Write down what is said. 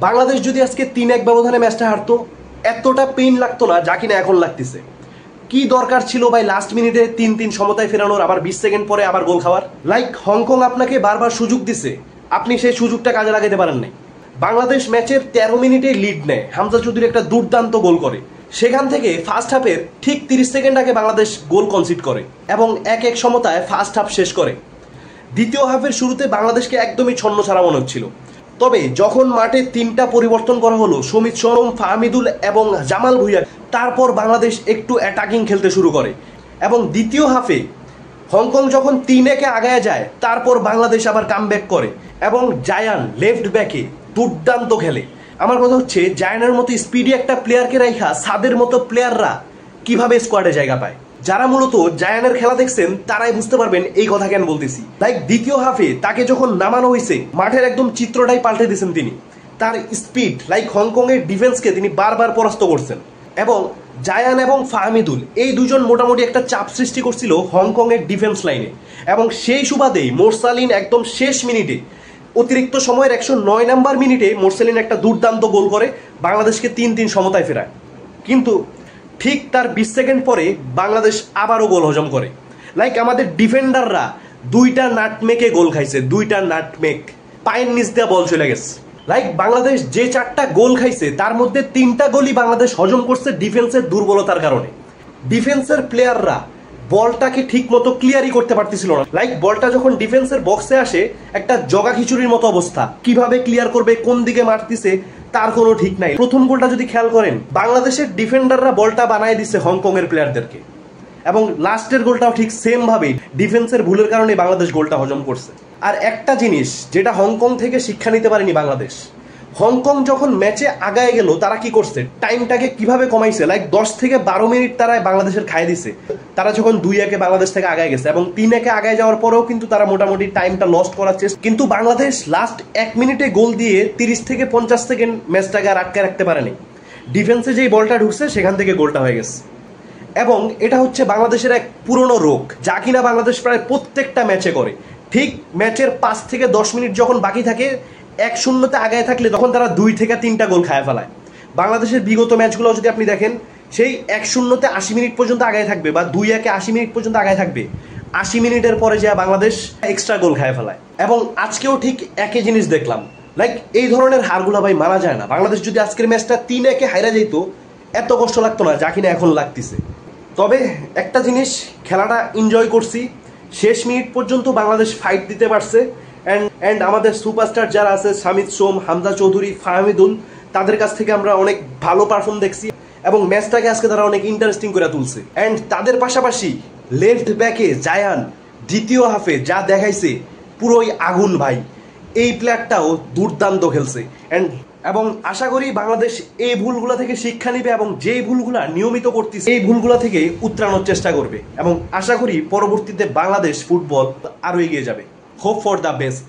বাংলাদেশ যদি আজকে 3-1 ব্যবধানে ম্যাচটা হারতো এতটা পেইন লাগতো না যা কিনা এখন লাগতেছে। কি দরকার ছিল ভাই লাস্ট মিনিটে 3-3 সমতায় ফেরানোর, আবার 20 সেকেন্ড পরে আবার গোল খাওয়ার? লাইক হংকং আপনাকে বারবার সুযোগ দিছে, আপনি সেই সুযোগটা কাজে লাগাতে পারেন নাই। বাংলাদেশ ম্যাচের 13 মিনিটে লিড নেয়, হামজা চৌধুরী একটা দুর্দান্ত গোল করে। সেখান থেকে ফার্স্ট হাফের ঠিক 30 সেকেন্ড আগে বাংলাদেশ গোল কনসিড করে এবং 1-1 সমতায় ফার্স্ট হাফ শেষ করে। দ্বিতীয় হাফের শুরুতে বাংলাদেশকে একদমই ছন্ন ছাড়া মনে হচ্ছিল, তবে যখন মাঠে 3টা পরিবর্তন করা হলো, সমিত শরম, ফাহমিদুল এবং জামাল ভুঁইয়া, তারপর বাংলাদেশ একটু অ্যাটাকিং খেলতে শুরু করে এবং দ্বিতীয় হাফে হংকং যখন 3-1 আগায় যায়, তারপর বাংলাদেশ আবার কামব্যাক করে এবং জায়ান লেফট ব্যাকে দুর্দান্ত খেলে। আমার কথা হচ্ছে, জায়ানের মতো স্পিডি একটা প্লেয়ারকে রাইখা সাদের মতো প্লেয়াররা কিভাবে স্কোয়াডে জায়গা পায়। যারা মূলত জায়ানের খেলা দেখছেন তারাই বুঝতে পারবেন এই কথা কেন বলতেছি। লাইক দ্বিতীয় হাফে তাকে যখন নামানো হয়েছে, মাঠের একদম চিত্রটাই পাল্টে দিয়েছেন তিনি। তার স্পিড, লাইক হংকং এর ডিফেন্সকে তিনি বারবার পরাস্ত করছেন এবং জায়ান এবং ফাহমিদুল এই দুজন মোটামুটি একটা চাপ সৃষ্টি করছিল হংকং এর ডিফেন্স লাইনে এবং সেই সুবাদেই মোরসালিন একদম শেষ মিনিটে, অতিরিক্ত সময়ের 109 নাম্বার মিনিটে মোরসালিন একটা দুর্দান্ত গোল করে বাংলাদেশকে 3-3 সমতায় ফেরায়। কিন্তু ঠিক তার 20 সেকেন্ড পরে বাংলাদেশ আবারও গোল হজম করে। লাইক আমাদের ডিফেন্ডাররা 2টা নাটমেকে গোল খাইছে, 2টা নাটমেক, পায়ের নিচ দিয়ে বল চলে গেছে। লাইক বাংলাদেশ যে 4টা গোল খাইছে তার মধ্যে 3টা গোলই বাংলাদেশ হজম করছে ডিফেন্সের দুর্বলতার কারণে। ডিফেন্সের প্লেয়াররা বলটাকে ঠিক মতো ক্লিয়ারই করতে পারতেছিল না। লাইক বলটা যখন ডিফেন্সের বক্সে আসে, একটা জগা খিচুড়ির মতো অবস্থা, কিভাবে ক্লিয়ার করবে, কোন দিকে মারতেছে তার কোনো ঠিক নাই। প্রথম গোলটা যদি খেয়াল করেন, বাংলাদেশের ডিফেন্ডাররা বলটা বানায় দিচ্ছে হংকং এর প্লেয়ারদেরকে এবং লাস্টের গোলটাও ঠিক সেম ভাবে ডিফেন্সের ভুলের কারণে বাংলাদেশ গোলটা হজম করছে। আর একটা জিনিস যেটা হংকং থেকে শিক্ষা নিতে পারেনি বাংলাদেশ, হংকং যখন ম্যাচে আগায় গেল তারা কি করছে, টাইমটাকে কিভাবে কমাইছে। লাইক 10 থেকে 12 মিনিট তারা বাংলাদেশের খাইয়ে দিছে। তারা যখন 2-1 বাংলাদেশ থেকে আগায় গেছে এবং 3-1 আগায় যাওয়ার পরেও কিন্তু তারা মোটামুটি টাইমটা লস্ট করার চেষ্টা, কিন্তু বাংলাদেশ লাস্ট 1 মিনিটে গোল দিয়ে 30 থেকে 50 সেকেন্ড ম্যাচটাকে আর আটকে রাখতে পারেনি। ডিফেন্সে যেই বলটা ঢুকছে সেখান থেকে গোলটা হয়ে গেছে এবং এটা হচ্ছে বাংলাদেশের এক পুরনো রোগ, যা কিনা বাংলাদেশ প্রায় প্রত্যেকটা ম্যাচে করে। ঠিক ম্যাচের 5 থেকে 10 মিনিট যখন বাকি থাকে, 1-0 আগায় থাকলে তখন তারা 2 থেকে 3টা গোল খায় ফেলায়। বাংলাদেশের বিগত ম্যাচগুলো যদি আপনি দেখেন, সেই 1-0 80 মিনিট পর্যন্ত আগায় থাকবে বা 2-1 80 মিনিট পর্যন্ত আগায় থাকবে, 80 মিনিটের পরে যা বাংলাদেশ এক্সট্রা গোল খায় ফেলায়। এবং আজকেও ঠিক একই জিনিস দেখলাম। লাইক এই ধরনের হারগুলো ভাই মানা যায় না। বাংলাদেশ যদি আজকের ম্যাচটা 3-1 হাইরা যেত, এত কষ্ট লাগতো না যা কিনা এখন লাগতেছে। তবে একটা জিনিস, খেলাটা এনজয় করছি, শেষ মিনিট পর্যন্ত বাংলাদেশ ফাইট দিতে পারছে অ্যান্ড আমাদের সুপারস্টার যারা আছে, সমিত সোম, হামজা চৌধুরী, ফাহমিদুল, তাদের কাছ থেকে আমরা অনেক ভালো পারফর্ম দেখছি এবং ম্যাচটাকে আজকে তারা অনেক ইন্টারেস্টিং করে তুলছে। অ্যান্ড তাদের পাশাপাশি লেফট ব্যাকে জায়ান দ্বিতীয় হাফে যা দেখাইছে, পুরোই আগুন ভাই। এই প্লেয়ারটাও দুর্দান্ত খেলছে এবং আশা করি বাংলাদেশ এই ভুলগুলো থেকে শিক্ষা নিবে এবং যেই ভুলগুলা নিয়মিত করতেছে এই ভুলগুলা থেকে উত্তরানোর চেষ্টা করবে এবং আশা করি পরবর্তীতে বাংলাদেশ ফুটবল আরো এগিয়ে যাবে। Hope for the best.